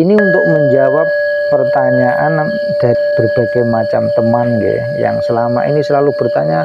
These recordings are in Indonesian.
Ini untuk menjawab pertanyaan dari berbagai macam teman yang selama ini selalu bertanya,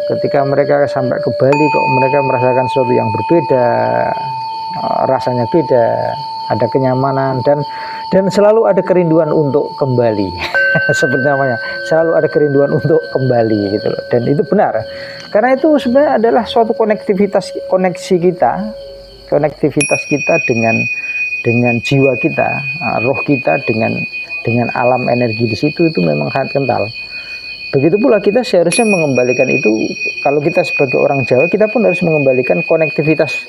ketika mereka sampai ke Bali kok mereka merasakan sesuatu yang berbeda, rasanya beda, ada kenyamanan dan selalu ada kerinduan untuk kembali. Seperti namanya, selalu ada kerinduan untuk kembali gitu loh. Dan itu benar, karena itu sebenarnya adalah suatu konektivitas kita dengan jiwa kita, roh kita dengan alam energi di situ, itu memang sangat kental. Begitu pula kita seharusnya mengembalikan itu. Kalau kita sebagai orang Jawa, kita pun harus mengembalikan konektivitas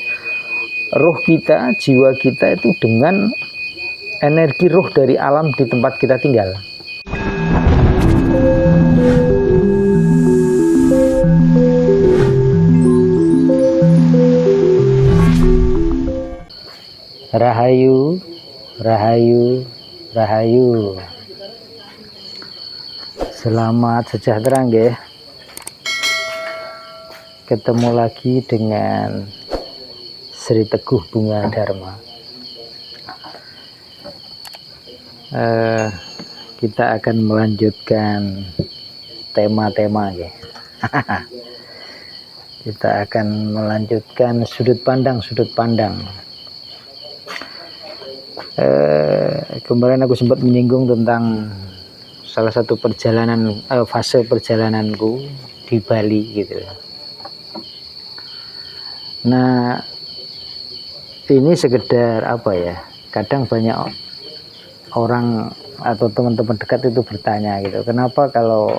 roh kita, jiwa kita itu dengan energi roh dari alam di tempat kita tinggal. Rahayu, rahayu, rahayu. Selamat sejahtera nggih. Ketemu lagi dengan Sri Teguh Bunga Dharma. Kita akan melanjutkan tema-tema nggih. Kita akan melanjutkan sudut pandang. Kemarin aku sempat menyinggung tentang salah satu fase perjalananku di Bali gitu. Nah, ini sekedar apa ya, kadang banyak orang atau teman-teman dekat itu bertanya gitu, kenapa kalau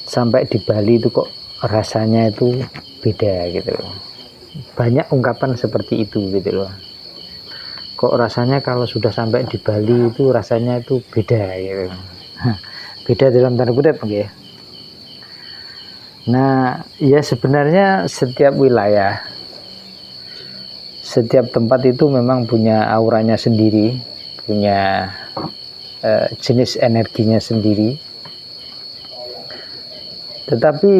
sampai di Bali itu kok rasanya itu beda gitu. Banyak ungkapan seperti itu gitu loh. Kok rasanya kalau sudah sampai di Bali itu rasanya itu beda gitu. Beda dalam tanda kutip ya. Nah, ya sebenarnya setiap wilayah, setiap tempat itu memang punya auranya sendiri, punya jenis energinya sendiri. Tetapi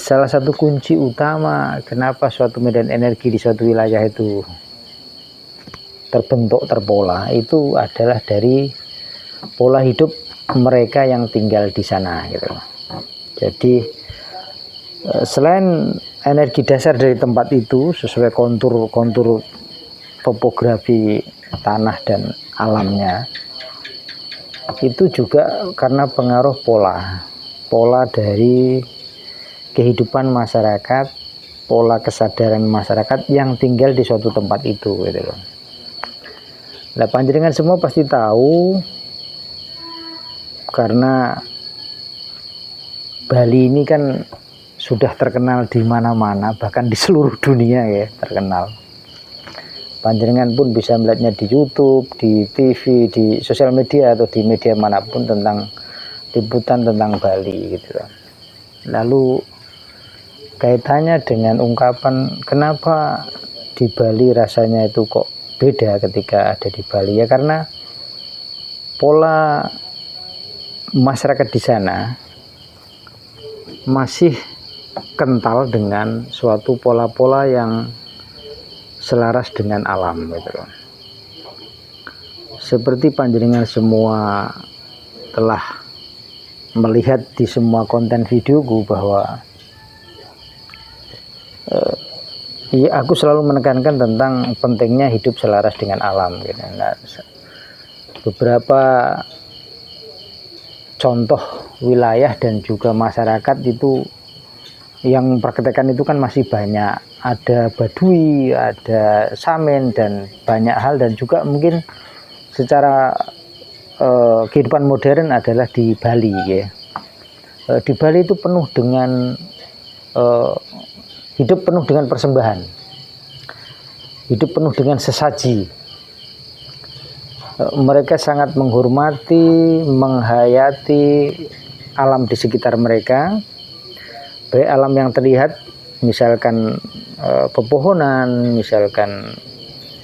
salah satu kunci utama kenapa suatu medan energi di suatu wilayah itu terbentuk, terpola, itu adalah dari pola hidup mereka yang tinggal di sana gitu. Jadi selain energi dasar dari tempat itu sesuai kontur topografi tanah dan alamnya, itu juga karena pengaruh pola dari kehidupan masyarakat, pola kesadaran masyarakat yang tinggal di suatu tempat itu gitu loh. Nah, panjenengan semua pasti tahu, karena Bali ini kan sudah terkenal di mana-mana, bahkan di seluruh dunia ya terkenal. Panjenengan pun bisa melihatnya di YouTube, di TV, di sosial media atau di media manapun tentang liputan tentang Bali gitu. Lalu kaitannya dengan ungkapan kenapa di Bali rasanya itu kok beda ketika ada di Bali, ya karena pola masyarakat di sana masih kental dengan suatu pola-pola yang selaras dengan alam gitu. Seperti panjenengan semua telah melihat di semua konten videoku bahwa ya, aku selalu menekankan tentang pentingnya hidup selaras dengan alam gitu. Nah, beberapa contoh wilayah dan juga masyarakat itu yang praktekan itu kan masih banyak, ada Baduy, ada Samin, dan banyak hal, dan juga mungkin secara kehidupan modern adalah di Bali ya. Di Bali itu penuh dengan hidup penuh dengan persembahan, hidup penuh dengan sesaji. Mereka sangat menghormati, menghayati alam di sekitar mereka, baik alam yang terlihat, misalkan pepohonan, misalkan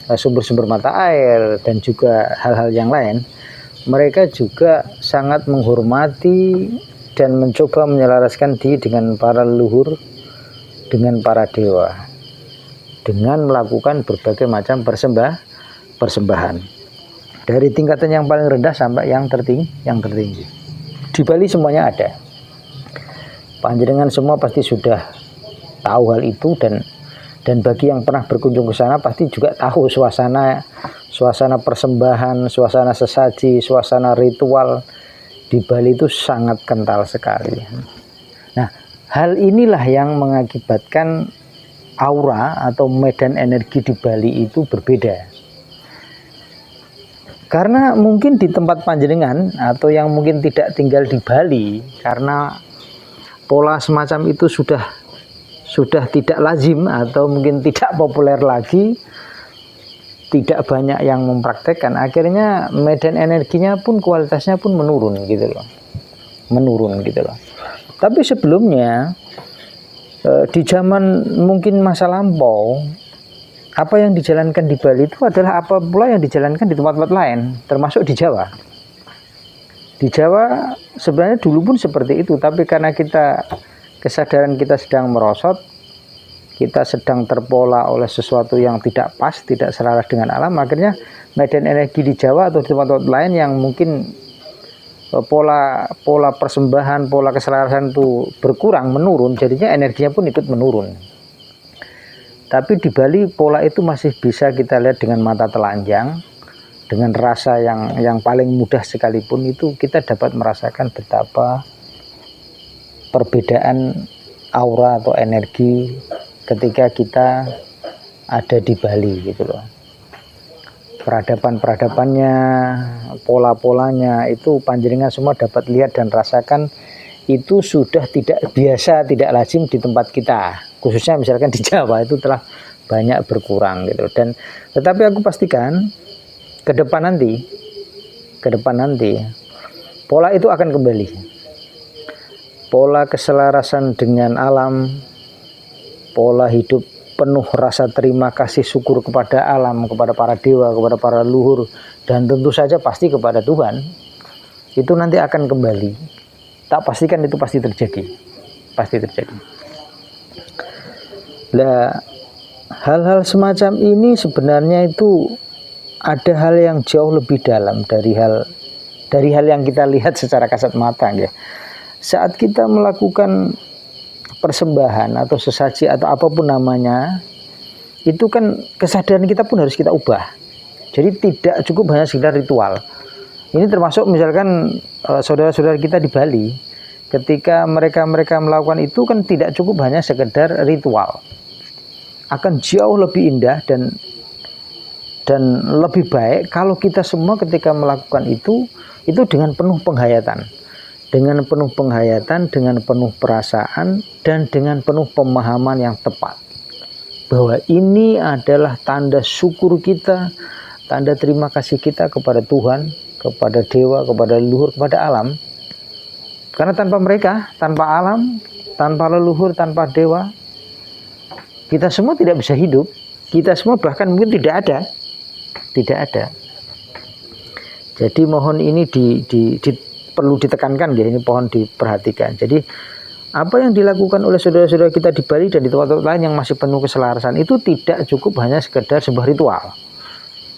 sumber-sumber mata air, dan juga hal-hal yang lain. Mereka juga sangat menghormati dan mencoba menyelaraskan diri dengan para leluhur, dengan para dewa, dengan melakukan berbagai macam persembahan. Dari tingkatan yang paling rendah sampai yang tertinggi. Di Bali semuanya ada. Panjenengan semua pasti sudah tahu hal itu, dan bagi yang pernah berkunjung ke sana pasti juga tahu suasana persembahan, suasana sesaji, suasana ritual di Bali itu sangat kental sekali. Nah, hal inilah yang mengakibatkan aura atau medan energi di Bali itu berbeda. Karena mungkin di tempat panjenengan atau yang mungkin tidak tinggal di Bali, karena pola semacam itu sudah tidak lazim atau mungkin tidak populer lagi, tidak banyak yang mempraktekkan, akhirnya medan energinya pun, kualitasnya pun menurun gitu loh. Tapi sebelumnya di zaman mungkin masa lampau, apa yang dijalankan di Bali itu adalah apa pula yang dijalankan di tempat-tempat lain, termasuk di Jawa. Di Jawa sebenarnya dulu pun seperti itu, tapi karena kesadaran kita sedang merosot, kita sedang terpola oleh sesuatu yang tidak pas, tidak selaras dengan alam, akhirnya medan energi di Jawa atau di tempat-tempat lain yang mungkin pola persembahan, pola keselarasan itu berkurang, menurun, jadinya energinya pun ikut menurun. Tapi di Bali pola itu masih bisa kita lihat dengan mata telanjang, dengan rasa yang paling mudah sekalipun, itu kita dapat merasakan betapa perbedaan aura atau energi ketika kita ada di Bali gitu loh. Peradaban-peradabannya, pola-polanya itu panjenengan semua dapat lihat dan rasakan, itu sudah tidak biasa, tidak lazim di tempat kita, khususnya misalkan di Jawa itu telah banyak berkurang gitu. Dan tetapi aku pastikan ke depan nanti pola itu akan kembali, pola keselarasan dengan alam, pola hidup penuh rasa terima kasih syukur kepada alam, kepada para dewa, kepada para leluhur, dan tentu saja pasti kepada Tuhan, itu nanti akan kembali. Tak pastikan itu pasti terjadi. Nah, hal-hal semacam ini sebenarnya itu ada hal yang jauh lebih dalam dari hal yang kita lihat secara kasat mata ya. Saat kita melakukan persembahan atau sesaji atau apapun namanya, itu kan kesadaran kita pun harus kita ubah. Jadi tidak cukup hanya sekedar ritual. Ini termasuk misalkan saudara-saudara kita di Bali, ketika mereka melakukan itu kan tidak cukup hanya sekedar ritual, akan jauh lebih indah dan lebih baik kalau kita semua ketika melakukan itu dengan penuh penghayatan, dengan penuh perasaan, dan dengan penuh pemahaman yang tepat, bahwa ini adalah tanda syukur kita, tanda terima kasih kita kepada Tuhan, kepada dewa, kepada leluhur, kepada alam. Karena tanpa mereka, tanpa alam, tanpa leluhur, tanpa dewa, kita semua tidak bisa hidup. Kita semua bahkan mungkin tidak ada. Jadi mohon ini perlu ditekankan ya, ini mohon diperhatikan. Jadi apa yang dilakukan oleh saudara-saudara kita di Bali dan di tempat-tempat lain yang masih penuh keselarasan itu tidak cukup hanya sekedar sebuah ritual.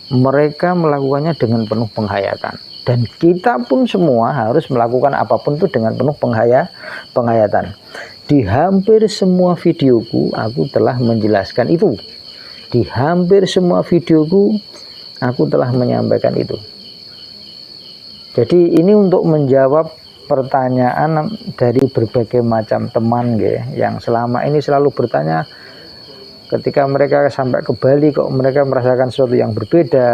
Mereka melakukannya dengan penuh penghayatan, dan kita pun semua harus melakukan apapun itu dengan penuh penghayatan. Di hampir semua videoku aku telah menjelaskan itu. Di hampir semua videoku aku telah menyampaikan itu. Jadi ini untuk menjawab pertanyaan dari berbagai macam teman yang selama ini selalu bertanya, ketika mereka sampai ke Bali kok mereka merasakan sesuatu yang berbeda,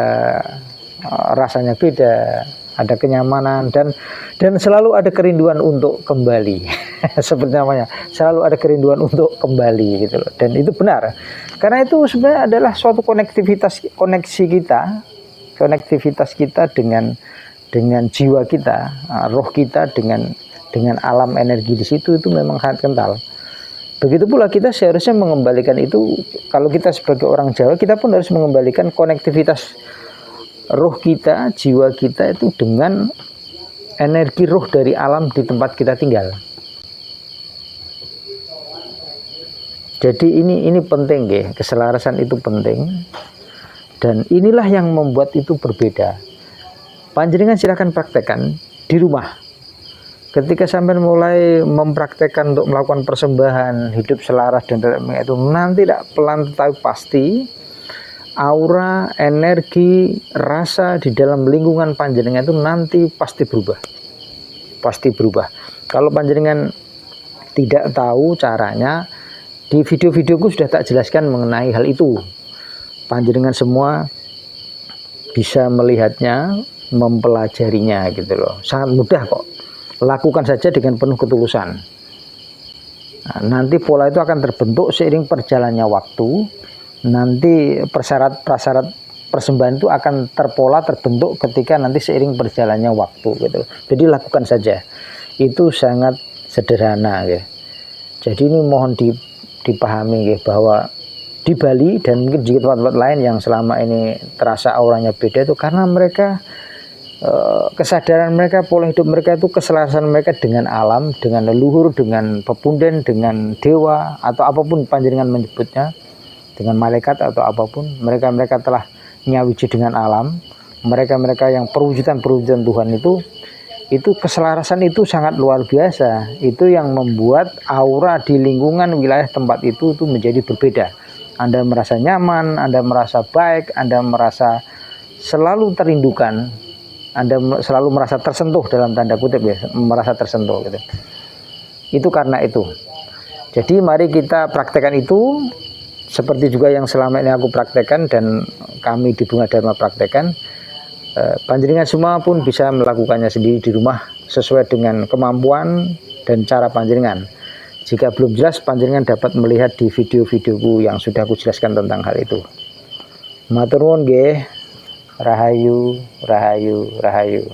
rasanya beda, ada kenyamanan, dan selalu ada kerinduan untuk kembali. Seperti namanya, selalu ada kerinduan untuk kembali gitu loh. Dan itu benar, karena itu sebenarnya adalah suatu konektivitas kita dengan jiwa kita, roh kita dengan alam energi di situ, itu memang sangat kental. Begitu pula kita seharusnya mengembalikan itu. Kalau kita sebagai orang Jawa, kita pun harus mengembalikan konektivitas roh kita, jiwa kita itu dengan energi roh dari alam di tempat kita tinggal. Jadi ini penting keselarasan itu penting. Dan inilah yang membuat itu berbeda. Panjenengan silahkan praktekkan di rumah. Ketika sampai mulai mempraktekkan untuk melakukan persembahan, hidup selaras dan itu, nanti tidak pelan tetapi pasti aura, energi, rasa di dalam lingkungan panjenengan itu nanti pasti berubah. Pasti berubah. Kalau panjenengan tidak tahu caranya, di video-videoku sudah tak jelaskan mengenai hal itu. Panjenengan semua bisa melihatnya, mempelajarinya gitu loh. Sangat mudah kok. Lakukan saja dengan penuh ketulusan. Nah, nanti pola itu akan terbentuk seiring perjalannya waktu. Nanti prasyarat persembahan itu akan terbentuk ketika nanti seiring berjalannya waktu gitu. Jadi lakukan saja. Itu sangat sederhana ya. Jadi ini mohon dipahami ya, bahwa di Bali dan mungkin di tempat-tempat lain yang selama ini terasa auranya beda itu karena mereka kesadaran mereka, pola hidup mereka itu keselarasan mereka dengan alam, dengan leluhur, dengan pepunden, dengan dewa atau apapun panjenengan menyebutnya, dengan malaikat atau apapun, mereka telah nyawiji dengan alam. Mereka yang perwujudan Tuhan itu keselarasan itu sangat luar biasa. Itu yang membuat aura di lingkungan wilayah tempat itu menjadi berbeda. Anda merasa nyaman, Anda merasa baik, Anda merasa selalu terindukan, Anda selalu merasa tersentuh dalam tanda kutip ya, merasa tersentuh gitu. Itu karena itu. Jadi mari kita praktekkan itu seperti juga yang selama ini aku praktekkan dan kami di Bunga Dharma praktekkan. Panjenengan semua pun bisa melakukannya sendiri di rumah sesuai dengan kemampuan dan cara panjenengan. Jika belum jelas, panjenengan dapat melihat di video-videoku yang sudah aku jelaskan tentang hal itu. Matur nuwun nggih. Rahayu, rahayu, rahayu.